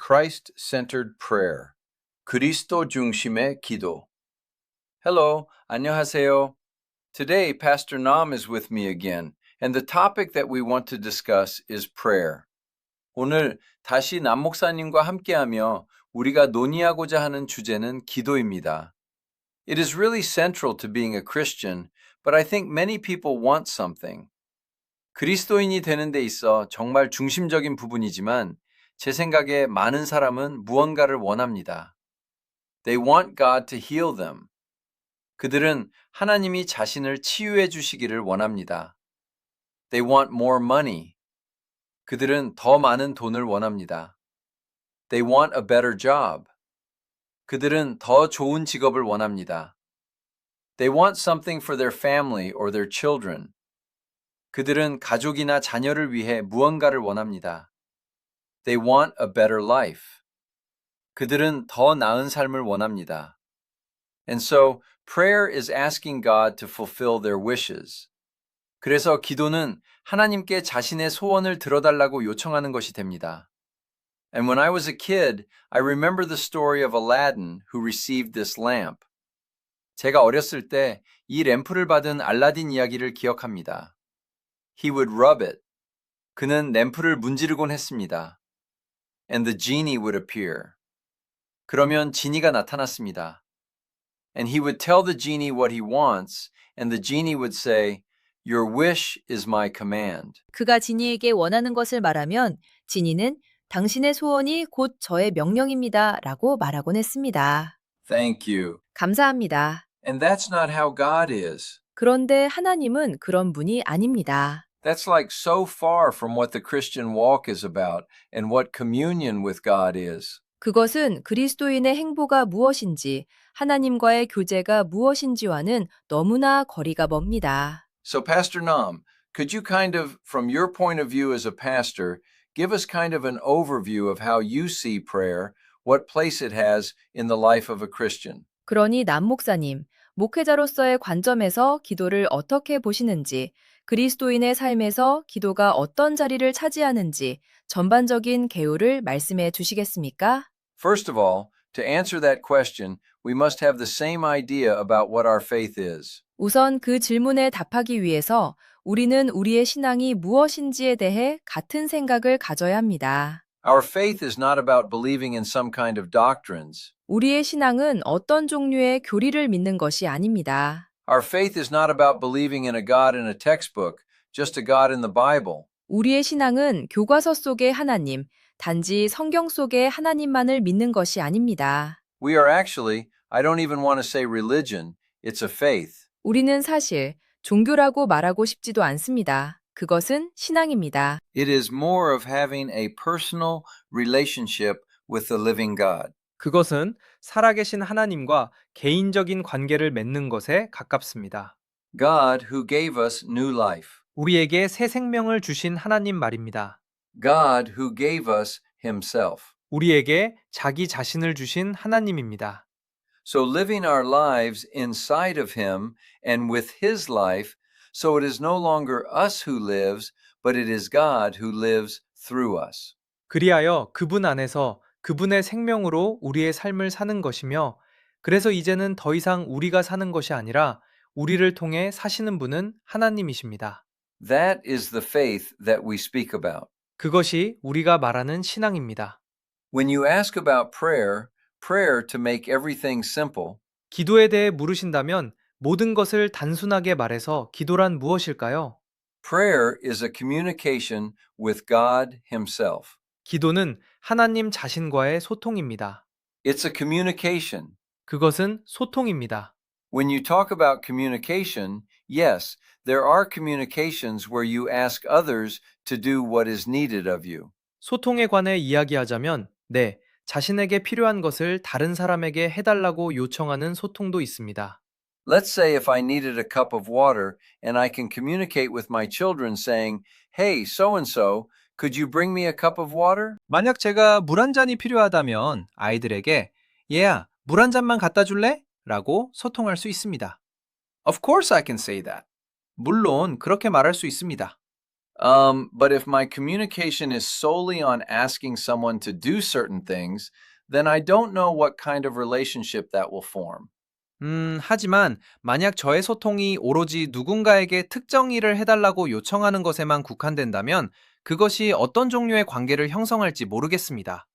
Christ-centered prayer. 그리스도 중심의 기도. Hello, 안녕하세요. Today, Pastor Nam is with me again, and the topic that we want to discuss is prayer. 오늘 다시 남 목사님과 함께하며 우리가 논의하고자 하는 주제는 기도입니다. It is really central to being a Christian, but I think many people want something. 그리스도인이 되는 데 있어 정말 중심적인 부분이지만 제 생각에 많은 사람은 무언가를 원합니다. They want God to heal them. 그들은 하나님이 자신을 치유해 주시기를 원합니다. They want more money. 그들은 더 많은 돈을 원합니다. They want a better job. 그들은 더 좋은 직업을 원합니다. They want something for their family or their children. 그들은 가족이나 자녀를 위해 무언가를 원합니다. They want a better life. 그들은 더 나은 삶을 원합니다. And so, prayer is asking God to fulfill their wishes. 그래서 기도는 하나님께 자신의 소원을 들어달라고 요청하는 것이 됩니다. And when I was a kid, I remember the story of Aladdin who received this lamp. 제가 어렸을 때 이 램프를 받은 알라딘 이야기를 기억합니다. He would rub it. 그는 램프를 문지르곤 했습니다. And the genie would appear. 그러면 지니가 나타났습니다. And he would tell the genie what he wants, and the genie would say, Your wish is my command. 그가 지니에게 원하는 것을 말하면 지니는 당신의 소원이 곧 저의 명령입니다 라고 말하곤 했습니다. Thank you. 감사합니다. And that's not how God is. 그런데 하나님은 그런 분이 아닙니다. That's like so far from what the Christian walk is about and what communion with God is. 그것은 그리스도인의 행보가 무엇인지, 하나님과의 교제가 무엇인지와는 너무나 거리가 멉니다. So, Pastor Nam, could you kind of, from your point of view as a pastor, give us kind of an overview of how you see prayer, what place it has in the life of a Christian? 그러니 남 목사님, 목회자로서의 관점에서 기도를 어떻게 보시는지, 그리스도인의 삶에서 기도가 어떤 자리를 차지하는지 전반적인 개요를 말씀해 주시겠습니까? First of all, to answer that question, we must have the same idea about what our faith is. 우선 그 질문에 답하기 위해서 우리는 우리의 신앙이 무엇인지에 대해 같은 생각을 가져야 합니다. Our faith is not about believing in some kind of doctrines. 우리의 신앙은 어떤 종류의 교리를 믿는 것이 아닙니다. Our faith is not about believing in a God in a textbook, just a God in the Bible. 우리의 신앙은 교과서 속의 하나님, 단지 성경 속의 하나님만을 믿는 것이 아닙니다. We are actually, I don't even want to say religion, it's a faith. 우리는 사실 종교라고 말하고 싶지도 않습니다. 그것은 신앙입니다. It is more of having a personal relationship with the living God. 그것은 살아계신 하나님과 개인적인 관계를 맺는 것에 가깝습니다. God who gave us new life. 우리에게 새 생명을 주신 하나님 말입니다. God who gave us himself. 우리에게 자기 자신을 주신 하나님입니다. So living our lives inside of him and with his life, so it is no longer us who lives, but it is God who lives through us. 그리하여 그분 안에서 그분의 생명으로 우리의 삶을 사는 것이며, 그래서 이제는 더 이상 우리가 사는 것이 아니라 우리를 통해 사시는 분은 하나님이십니다. That is the faith that we speak about. 그것이 우리가 말하는 신앙입니다. When you ask about prayer, prayer to make everything simple, 기도에 대해 물으신다면 모든 것을 단순하게 말해서 기도란 무엇일까요? prayer is a communication with God himself. 기도는 하나님 자신과의 소통입니다. It's a communication. 그것은 소통입니다. When you talk about communication, yes, there are communications where you ask others to do what is needed of you. 소통에 관해 이야기하자면, 네, 자신에게 필요한 것을 다른 사람에게 해달라고 요청하는 소통도 있습니다. Let's say if I needed a cup of water and I can communicate with my children saying, Hey, so-and-so, could you bring me a cup of water? 만약 제가 물 한 잔이 필요하다면 아이들에게 얘야, 물 한 잔만 갖다 줄래? 라고 소통할 수 있습니다. Of course I can say that. 물론 그렇게 말할 수 있습니다. But if my communication is solely on asking someone to do certain things, then I don't know what kind of relationship that will form. 하지만 만약 저의 소통이 오로지 누군가에게 특정 일을 해달라고 요청하는 것에만 국한된다면 그것이 어떤 종류의 관계를 형성할지 모르겠습니다.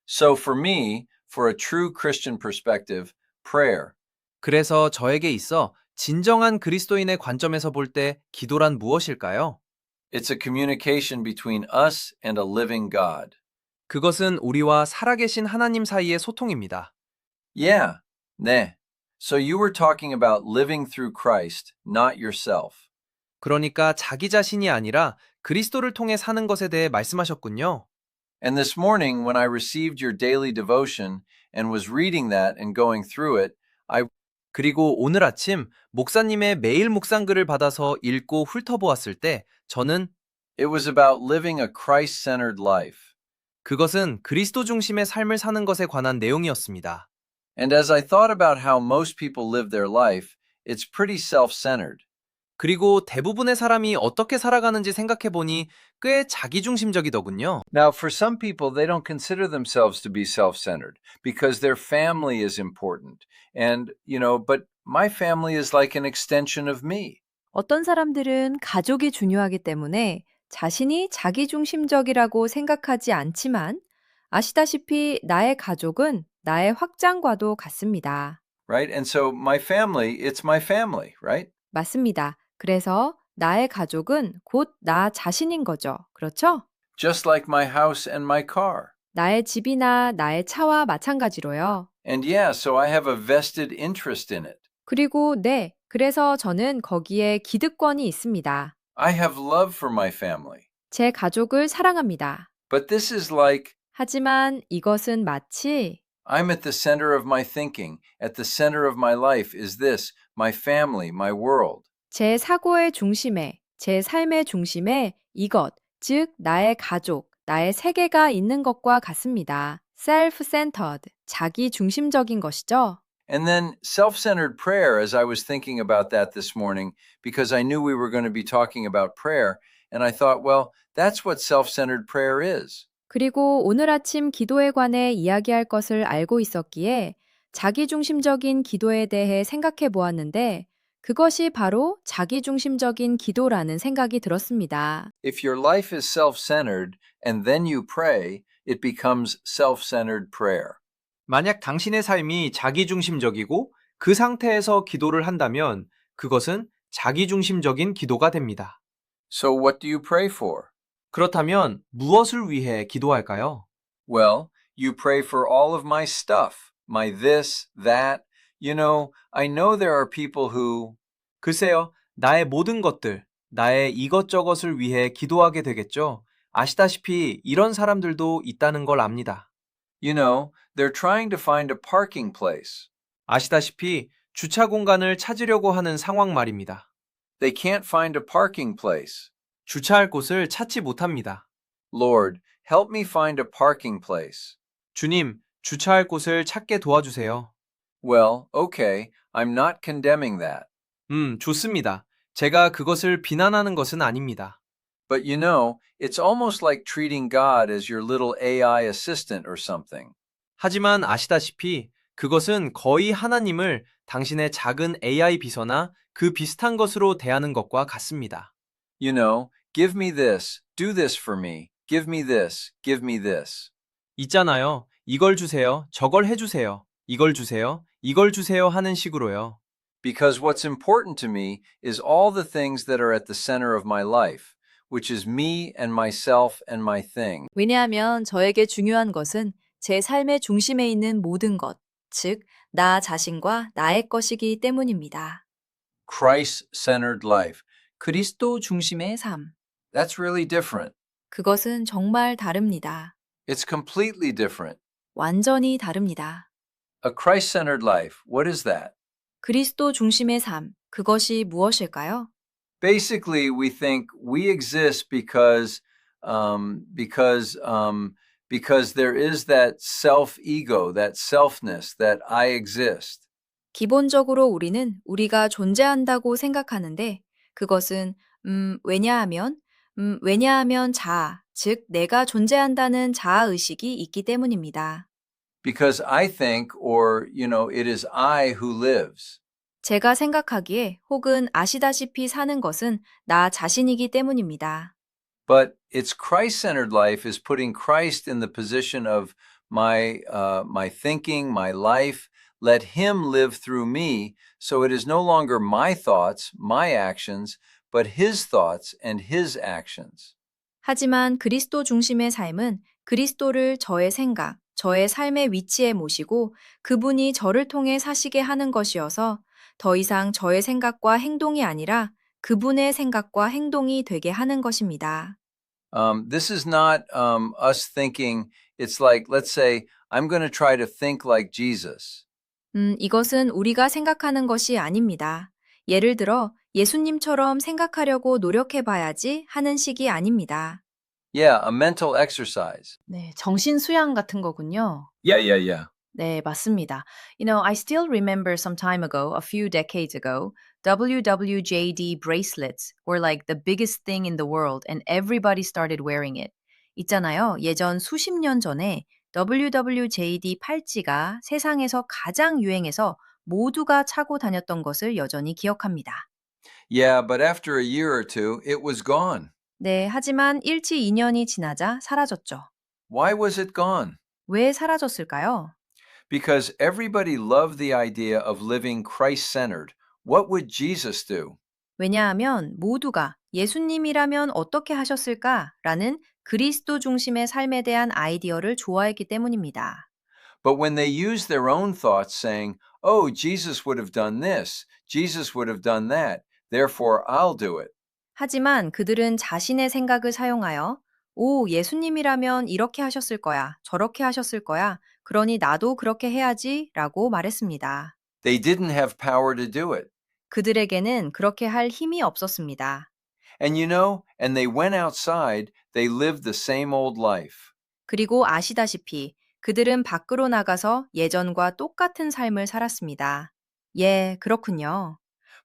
So for me, for a true Christian perspective, prayer. 그래서 저에게 있어 진정한 그리스도인의 관점에서 볼 때 기도란 무엇일까요? It's a communication between us and a living God. 그것은 우리와 살아계신 하나님 사이의 소통입니다. Yeah, 네. So you were talking about living through Christ, not yourself. 그러니까 자기 자신이 아니라 그리스도를 통해 사는 것에 대해 말씀하셨군요. And this morning, when I received your daily devotion and was reading that and going through it, 그리고 오늘 아침 목사님의 매일 묵상글을 받아서 읽고 훑어보았을 때 저는 it was about living a Christ-centered life. 그것은 그리스도 중심의 삶을 사는 것에 관한 내용이었습니다. And as I thought about how most people live their life, it's pretty self-centered. 그리고 대부분의 사람이 어떻게 살아가는지 생각해보니 꽤 자기중심적이더군요. Now, for some people, they don't consider themselves to be self-centered because their family is important. And, but my family is like an extension of me. 어떤 사람들은 가족이 중요하기 때문에 자신이 자기중심적이라고 생각하지 않지만 아시다시피 나의 가족은 나의 확장과도 같습니다. Right? And so my family, it's my family, right? 맞습니다. 그래서 나의 가족은 곧 나 자신인 거죠. 그렇죠? Just like my house and my car. 나의 집이나 나의 차와 마찬가지로요. And yeah, so I have a vested interest in it. 그리고 네, 그래서 저는 거기에 기득권이 있습니다. I have love for my family. 제 가족을 사랑합니다. But this is like 하지만 이것은 마치 I'm at the center of my thinking. At the center of my life is this, my family, my world. 제 사고의 중심에, 제 삶의 중심에 이것, 즉 나의 가족, 나의 세계가 있는 것과 같습니다. self-centered, 자기 중심적인 것이죠. And then self-centered prayer, as I was thinking about that this morning, because I knew we were going to be talking about prayer, and I thought, well, that's what self-centered prayer is. 그리고 오늘 아침 기도에 관해 이야기할 것을 알고 있었기에 자기중심적인 기도에 대해 생각해 보았는데 그것이 바로 자기중심적인 기도라는 생각이 들었습니다. If your life is self-centered and then you pray, it becomes self-centered prayer. 만약 당신의 삶이 자기중심적이고 그 상태에서 기도를 한다면 그것은 자기중심적인 기도가 됩니다. So what do you pray for? 그렇다면 무엇을 위해 기도할까요? Well, you pray for all of my stuff, my this, that. I know there are people who 글쎄요, 나의 모든 것들, 나의 이것저것을 위해 기도하게 되겠죠. 아시다시피 이런 사람들도 있다는 걸 압니다. they're trying to find a parking place. 아시다시피 주차 공간을 찾으려고 하는 상황 말입니다. They can't find a parking place. 주차할 곳을 찾지 못합니다. Lord, help me find a parking place. 주님, 주차할 곳을 찾게 도와주세요. Well, okay, I'm not condemning that. 좋습니다. 제가 그것을 비난하는 것은 아닙니다. But it's almost like treating God as your little AI assistant or something. 하지만 아시다시피 그것은 거의 하나님을 당신의 작은 AI 비서나 그 비슷한 것으로 대하는 것과 같습니다. Give me this, do this for me, give me this, give me this. 있잖아요. 이걸 주세요, 저걸 해주세요, 이걸 주세요, 이걸 주세요 하는 식으로요. Because what's important to me is all the things that are at the center of my life, which is me and myself and my thing. 왜냐하면 저에게 중요한 것은 제 삶의 중심에 있는 모든 것, 즉, 나 자신과 나의 것이기 때문입니다. Christ-centered life. 그리스도 중심의 삶. That's really different. 그것은 정말 다릅니다. It's completely different. 완전히 다릅니다. A Christ-centered life, what is that? 그리스도 중심의 삶, 그것이 무엇일까요? Basically, we think we exist because there is that self-ego, that selfness, that I exist. 기본적으로 우리는 우리가 존재한다고 생각하는데 그것은 왜냐하면 왜냐하면 즉 내가 존재한다는 자아의식이 있기 때문입니다. Because I think, or, it is I who lives. 제가 생각하기에 혹은 아시다시피 사는 것은 나 자신이기 때문입니다. But it's Christ-centered life is putting Christ in the position of my thinking, my life. Let Him live through me, so it is no longer my thoughts, my actions, but His thoughts and His actions. 하지만 그리스도 중심의 삶은 그리스도를 저의 생각, 저의 삶의 위치에 모시고 그분이 저를 통해 사시게 하는 것이어서 더 이상 저의 생각과 행동이 아니라 그분의 생각과 행동이 되게 하는 것입니다. This is not us thinking. It's like, let's say, I'm going to try to think like Jesus. 이것은 우리가 생각하는 것이 아닙니다. 예를 들어 예수님처럼 생각하려고 노력해 봐야지 하는 식이 아닙니다. Yeah, a mental exercise. 네, 정신 수양 같은 거군요. Yeah. 네, 맞습니다. I still remember some time ago, a few decades ago, WWJD bracelets were like the biggest thing in the world and everybody started wearing it. 있잖아요. 예전 수십 년 전에 WWJD 팔찌가 세상에서 가장 유행해서 모두가 차고 다녔던 것을 여전히 기억합니다. Yeah, but after a year or two, it was gone. 네, 하지만 일치 2년이 지나자 사라졌죠. Why was it gone? 왜 사라졌을까요? Because everybody loved the idea of living Christ-centered. What would Jesus do? 왜냐하면 모두가 예수님이라면 어떻게 하셨을까라는 그리스도 중심의 삶에 대한 아이디어를 좋아했기 때문입니다. But when they used their own thoughts, saying, "Oh, Jesus would have done this, Jesus would have done that, therefore I'll do it." 하지만 그들은 자신의 생각을 사용하여 예수님이라면 이렇게 하셨을 거야, 저렇게 하셨을 거야, 그러니 나도 그렇게 해야지 라고 말했습니다. They didn't have power to do it. 그들에게는 그렇게 할 힘이 없었습니다. And and they went outside, they lived the same old life. 그리고 아시다시피 그들은 밖으로 나가서 예전과 똑같은 삶을 살았습니다. 예, 그렇군요.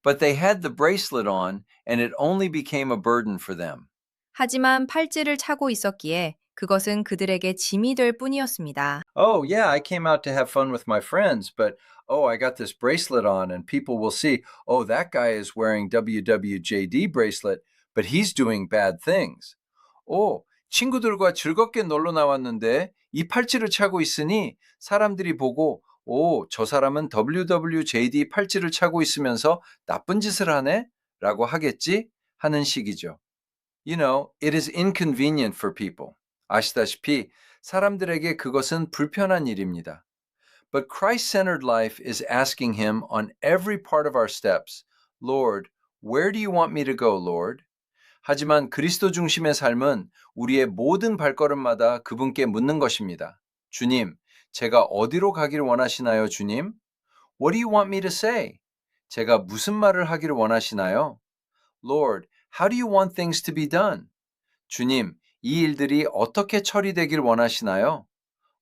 But they had the bracelet on, and it only became a burden for them. 하지만 팔찌를 차고 있었기에 그것은 그들에게 짐이 될 뿐이었습니다. Oh, yeah, I came out to have fun with my friends, but I got this bracelet on, and people will see, oh, that guy is wearing WWJD bracelet, but he's doing bad things. 친구들과 즐겁게 놀러 나왔는데 이 팔찌를 차고 있으니 사람들이 보고, 저 사람은 WWJD 팔찌를 차고 있으면서 나쁜 짓을 하네? 라고 하겠지? 하는 식이죠. It is inconvenient for people. 아시다시피 사람들에게 그것은 불편한 일입니다. But Christ-centered life is asking Him on every part of our steps, Lord, where do you want me to go, Lord? 하지만 그리스도 중심의 삶은 우리의 모든 발걸음마다 그분께 묻는 것입니다. 주님, 제가 어디로 가기를 원하시나요, 주님? What do you want me to say? 제가 무슨 말을 하기를 원하시나요? Lord, how do you want things to be done? 주님, 이 일들이 어떻게 처리되길 원하시나요?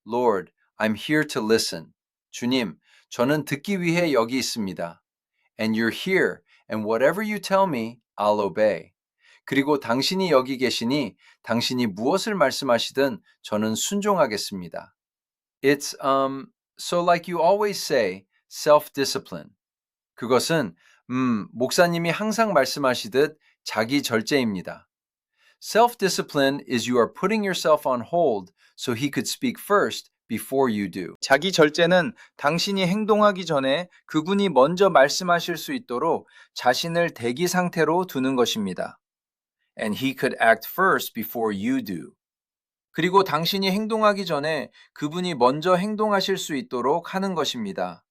Lord, I'm here to listen. 주님, 저는 듣기 위해 여기 있습니다. And you're here, and whatever you tell me, I'll obey. 그리고 당신이 여기 계시니 당신이 무엇을 말씀하시든 저는 순종하겠습니다. It's so like you always say, self-discipline. 그것은 목사님이 항상 말씀하시듯 자기 절제입니다. Self-discipline is you are putting yourself on hold so he could speak first before you do. 자기 절제는 당신이 행동하기 전에 그분이 먼저 말씀하실 수 있도록 자신을 대기 상태로 두는 것입니다. And he could act first before you do. 그리고 당신이 행동하기 전에 그분이 먼저 행동하실 수 있도록 하는 것입니다.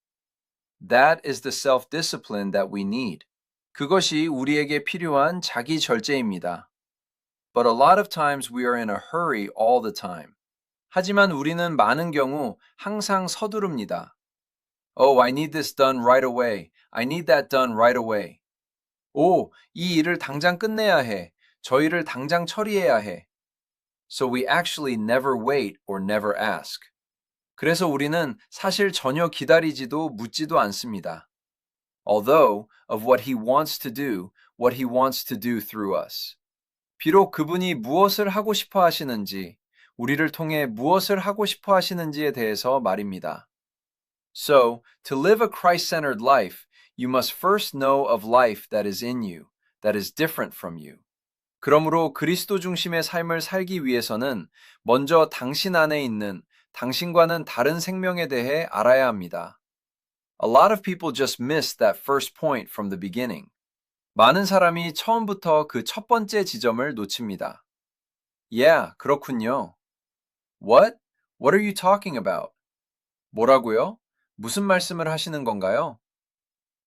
That is the self-discipline that we need. 그것이 우리에게 필요한 자기 절제입니다. But a lot of times we are in a hurry all the time. 하지만 우리는 많은 경우 항상 서두릅니다. Oh, I need this done right away. I need that done right away. 이 일을 당장 끝내야 해. 저 일을 당장 처리해야 해. So we actually never wait or never ask. 그래서 우리는 사실 전혀 기다리지도 묻지도 않습니다. Although of what he wants to do through us. 비록 그분이 무엇을 하고 싶어 하시는지, 우리를 통해 무엇을 하고 싶어 하시는지에 대해서 말입니다. So, to live a Christ-centered life, you must first know of life that is in you, that is different from you. 그러므로 그리스도 중심의 삶을 살기 위해서는 먼저 당신 안에 있는 당신과는 다른 생명에 대해 알아야 합니다. A lot of people just miss that first point from the beginning. 많은 사람이 처음부터 그 첫 번째 지점을 놓칩니다. Yeah, 그렇군요. What? What are you talking about? 뭐라고요? 무슨 말씀을 하시는 건가요?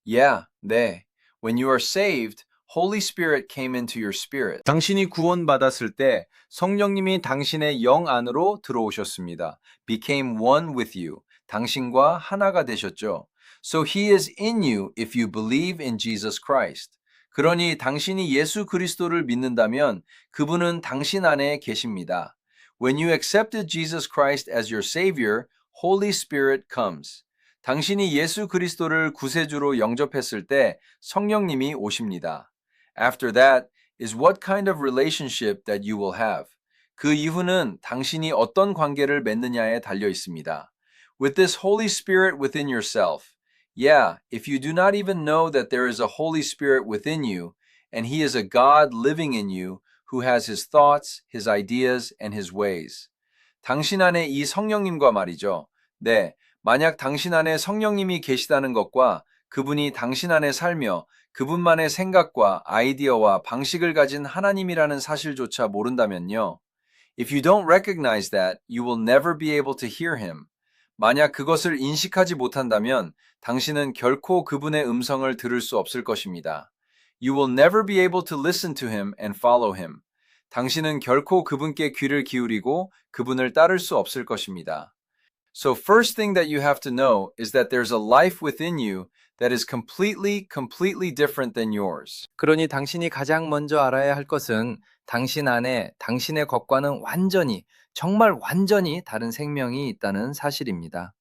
Yeah, 네. When you are saved, Holy Spirit came into your spirit. 당신이 구원받았을 때 성령님이 당신의 영 안으로 들어오셨습니다. Became one with you. 당신과 하나가 되셨죠. So he is in you if you believe in Jesus Christ. 그러니 당신이 예수 그리스도를 믿는다면 그분은 당신 안에 계십니다. When you accepted Jesus Christ as your Savior, Holy Spirit comes. 당신이 예수 그리스도를 구세주로 영접했을 때 성령님이 오십니다. After that is what kind of relationship that you will have. 그 이후는 당신이 어떤 관계를 맺느냐에 달려 있습니다. With this Holy Spirit within yourself. Yeah, if you do not even know that there is a Holy Spirit within you, and He is a God living in you who has His thoughts, His ideas, and His ways. 당신 안에 이 성령님과 말이죠. 네, 만약 당신 안에 성령님이 계시다는 것과 그분이 당신 안에 살며 그분만의 생각과 아이디어와 방식을 가진 하나님이라는 사실조차 모른다면요. If you don't recognize that, you will never be able to hear Him. 만약 그것을 인식하지 못한다면 당신은 결코 그분의 음성을 들을 수 없을 것입니다. You will never be able to listen to Him and follow Him. 당신은 결코 그분께 귀를 기울이고 그분을 따를 수 없을 것입니다. So first thing that you have to know is that there's a life within you that is completely different than yours. 그러니 당신이 가장 먼저 알아야 할 것은 당신 안에 당신의 것과는 정말 완전히 다른 생명이 있다는 사실입니다.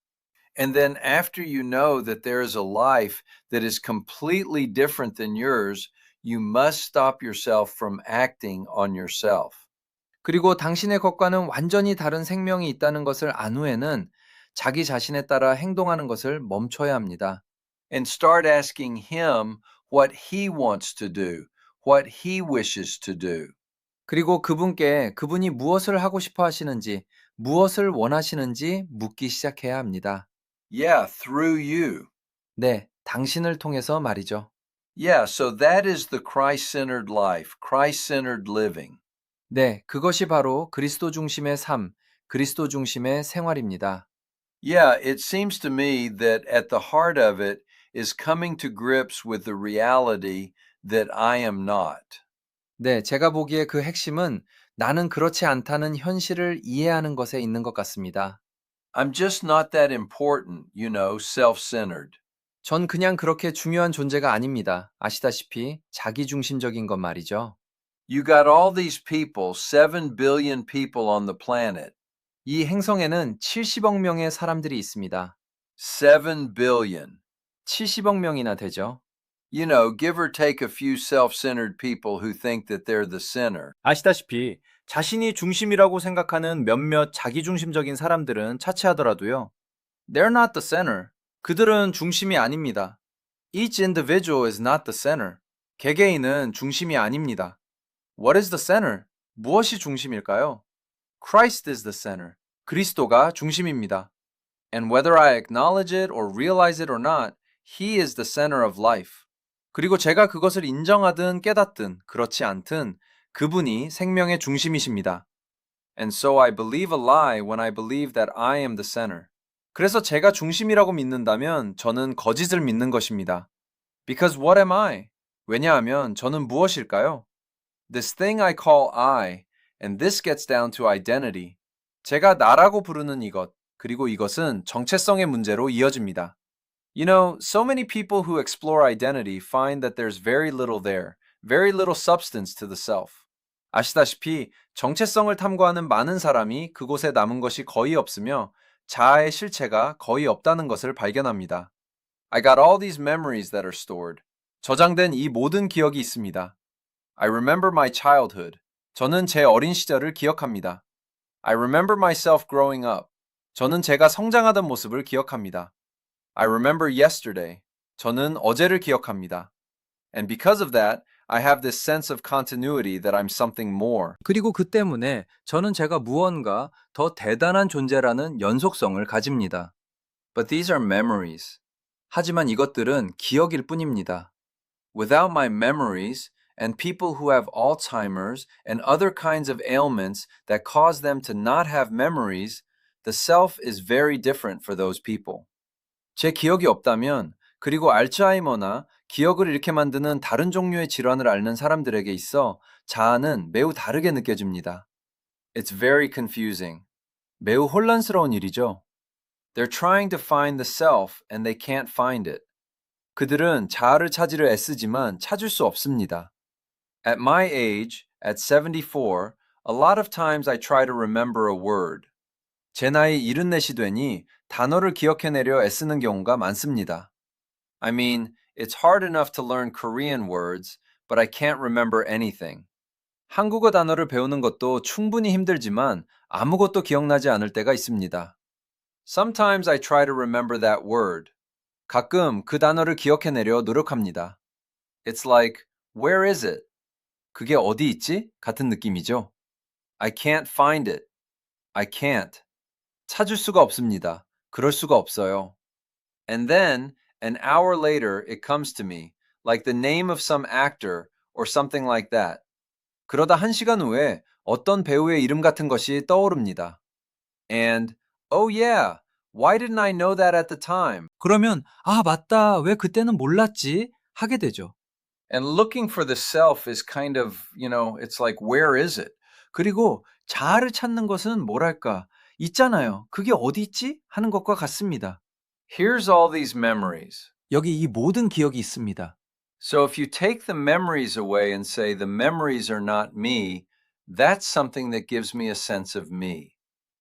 And then after you know that there is a life that is completely different than yours, you must stop yourself from acting on yourself. 그리고 당신의 것과는 완전히 다른 생명이 있다는 것을 안 후에는 자기 자신에 따라 행동하는 것을 멈춰야 합니다. And start asking Him what He wants to do, what He wishes to do. 그리고 그분께 그분이 무엇을 하고 싶어 하시는지, 무엇을 원하시는지 묻기 시작해야 합니다. Yeah, through you. 네, 당신을 통해서 말이죠. Yeah, so that is the Christ-centered life, Christ-centered living. 네, 그것이 바로 그리스도 중심의 삶, 그리스도 중심의 생활입니다. Yeah, it seems to me that at the heart of it is coming to grips with the reality that I am not. 네, 제가 보기에 그 핵심은 나는 그렇지 않다는 현실을 이해하는 것에 있는 것 같습니다. I'm just not that important, self-centered. 전 그냥 그렇게 중요한 존재가 아닙니다. 아시다시피 자기중심적인 것 말이죠. You got all these people, 7 billion people on the planet. 이 행성에는 70억 명의 사람들이 있습니다. 7 billion. 70억 명이나 되죠. Give or take a few self-centered people who think that they're the center. 아시다시피 자신이 중심이라고 생각하는 몇몇 자기중심적인 사람들은 차치하더라도요. They're not the center. 그들은 중심이 아닙니다. Each individual is not the center. 개개인은 중심이 아닙니다. What is the center? 무엇이 중심일까요? Christ is the center. 그리스도가 중심입니다. And whether I acknowledge it or realize it or not, He is the center of life. 그리고 제가 그것을 인정하든 깨닫든 그렇지 않든 그분이 생명의 중심이십니다. And so I believe a lie when I believe that I am the center. 그래서 제가 중심이라고 믿는다면 저는 거짓을 믿는 것입니다. Because what am I? 왜냐하면 저는 무엇일까요? This thing I call I, and this gets down to identity. 제가 나라고 부르는 이것, 그리고 이것은 정체성의 문제로 이어집니다. So many people who explore identity find that there's very little there, very little substance to the self. 아시다시피 정체성을 탐구하는 많은 사람이 그곳에 남은 것이 거의 없으며 자아의 실체가 거의 없다는 것을 발견합니다. I got all these memories that are stored. 저장된 이 모든 기억이 있습니다. I remember my childhood. 저는 제 어린 시절을 기억합니다. I remember myself growing up. 저는 제가 성장하던 모습을 기억합니다. I remember yesterday. 저는 어제를 기억합니다. And because of that, I have this sense of continuity that I'm something more. 그리고 그 때문에 저는 제가 무언가 더 대단한 존재라는 연속성을 가집니다. But these are memories. 하지만 이것들은 기억일 뿐입니다. Without my memories, and people who have Alzheimer's and other kinds of ailments that cause them to not have memories, the self is very different for those people. 제 기억이 없다면, 그리고 알츠하이머나 기억을 잃게 만드는 다른 종류의 질환을 앓는 사람들에게 있어 자아는 매우 다르게 느껴집니다. It's very confusing. 매우 혼란스러운 일이죠. They're trying to find the self and they can't find it. 그들은 자아를 찾으려 애쓰지만 찾을 수 없습니다. At my age, at 74, a lot of times I try to remember a word. 제 나이 74이 되니 단어를 기억해내려 애쓰는 경우가 많습니다. I mean, it's hard enough to learn Korean words, but I can't remember anything. 한국어 단어를 배우는 것도 충분히 힘들지만 아무것도 기억나지 않을 때가 있습니다. Sometimes I try to remember that word. 가끔 그 단어를 기억해내려 노력합니다. It's like, where is it? 그게 어디 있지? 같은 느낌이죠. I can't find it. I can't. 찾을 수가 없습니다. 그럴 수가 없어요. And then, an hour later, it comes to me, like the name of some actor or something like that. 그러다 1시간 후에 어떤 배우의 이름 같은 것이 떠오릅니다. And, oh yeah, why didn't I know that at the time? 그러면 맞다. 왜 그때는 몰랐지? 하게 되죠. And looking for the self is kind of, it's like, where is it? 그리고 자아를 찾는 것은 뭐랄까? 있잖아요. 그게 어디 있지? 하는 것과 같습니다. Here's all these memories. 여기 이 모든 기억이 있습니다. So if you take the memories away and say the memories are not me, that's something that gives me a sense of me.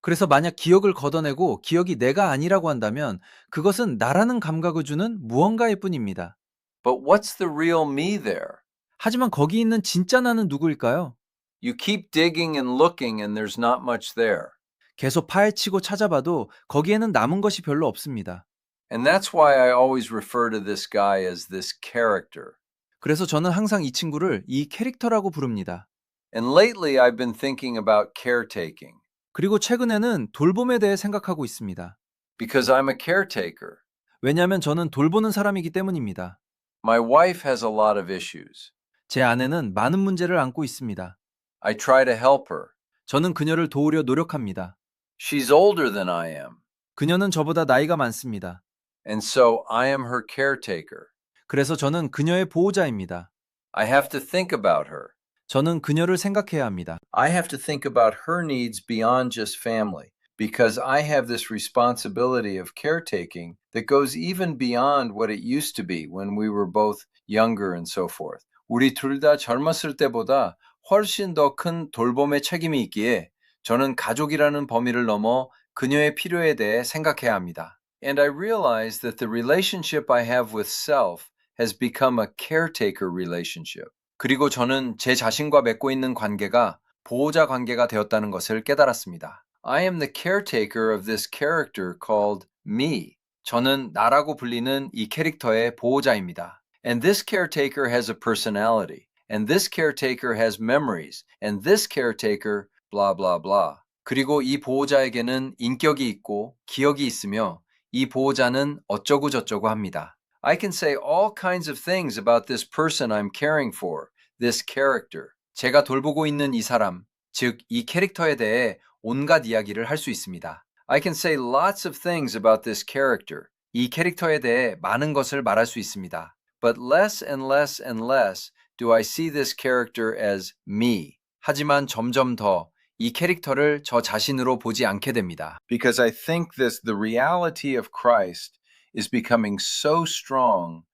그래서 만약 기억을 걷어내고 기억이 내가 아니라고 한다면 그것은 나라는 감각을 주는 무언가일 뿐입니다. But what's the real me there? 하지만 거기 있는 진짜 나는 누구일까요? You keep digging and looking and there's not much there. 계속 파헤치고 찾아봐도 거기에는 남은 것이 별로 없습니다. And that's why I always refer to this guy as this character. 그래서 저는 항상 이 친구를 이 캐릭터라고 부릅니다. And lately I've been thinking about caretaking. 그리고 최근에는 돌봄에 대해 생각하고 있습니다. Because I'm a caretaker. 왜냐하면 저는 돌보는 사람이기 때문입니다. My wife has a lot of issues. 제 아내는 많은 문제를 안고 있습니다. I try to help her. 저는 그녀를 도우려 노력합니다. She's older than I am. 그녀는 저보다 나이가 많습니다. And so I am her caretaker. 그래서 저는 그녀의 보호자입니다. I have to think about her. 저는 그녀를 생각해야 합니다. I have to think about her needs beyond just family because I have this responsibility of caretaking that goes even beyond what it used to be when we were both younger and so forth. 우리 둘 다 젊었을 때보다 훨씬 더 큰 돌봄의 책임이 있기에 저는 가족이라는 범위를 넘어 그녀의 필요에 대해 생각해야 합니다. And I realize that the relationship I have with self has become a caretaker relationship. 그리고 저는 제 자신과 맺고 있는 관계가 보호자 관계가 되었다는 것을 깨달았습니다. I am the caretaker of this character called me. 저는 나라고 불리는 이 캐릭터의 보호자입니다. And this caretaker has a personality. And this caretaker has memories. And this caretaker blah blah blah. 그리고 이 보호자에게는 인격이 있고 기억이 있으며 이 보호자는 어쩌고 저쩌고 합니다. I can say all kinds of things about this person I'm caring for, this character. 제가 돌보고 있는 이 사람, 즉 이 캐릭터에 대해 온갖 이야기를 할 수 있습니다. I can say lots of things about this character. 이 캐릭터에 대해 많은 것을 말할 수 있습니다. But less and less and less do I see this character as me. 하지만 점점 더 이 캐릭터를 저 자신으로 보지 않게 됩니다. Because I think the reality of Christ is becoming so strong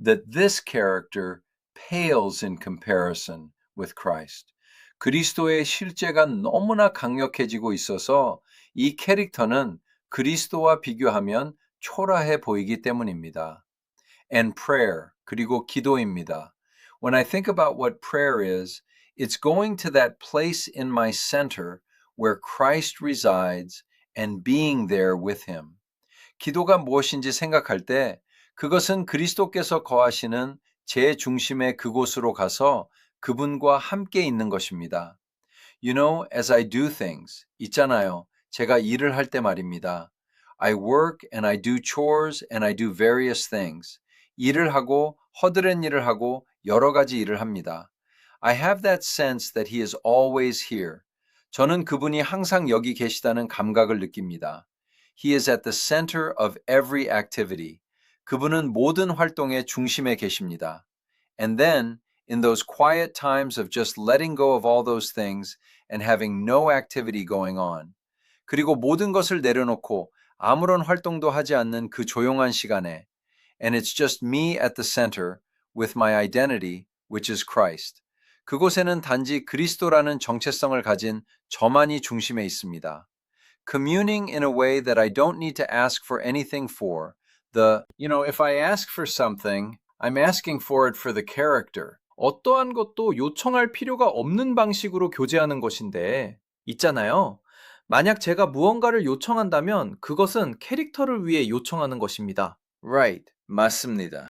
that this character pales in comparison with Christ. 그리스도의 실제가 너무나 강력해지고 있어서 이 캐릭터는 그리스도와 비교하면 초라해 보이기 때문입니다. And prayer, 그리고 기도입니다. When I think about what prayer is, It's going to that place in my center where Christ resides and being there with him. 기도가 무엇인지 생각할 때 그것은 그리스도께서 거하시는 제 중심의 그곳으로 가서 그분과 함께 있는 것입니다. You know, as I do things, 있잖아요. 제가 일을 할 때 말입니다. I work and I do chores and I do various things. 일을 하고 허드렛 일을 하고 여러 가지 일을 합니다. I have that sense that he is always here. 저는 그분이 항상 여기 계시다는 감각을 느낍니다. He is at the center of every activity. 그분은 모든 활동의 중심에 계십니다. And then, in those quiet times of just letting go of all those things and having no activity going on, 그리고 모든 것을 내려놓고 아무런 활동도 하지 않는 그 조용한 시간에, and it's just me at the center with my identity, which is Christ. 그곳에는 단지 그리스도라는 정체성을 가진 저만이 중심에 있습니다. Communing in a way that I don't need to ask for anything for. If I ask for something, I'm asking for it for the character. 어떠한 것도 요청할 필요가 없는 방식으로 교제하는 것인데, 있잖아요. 만약 제가 무언가를 요청한다면 그것은 캐릭터를 위해 요청하는 것입니다. Right, 맞습니다.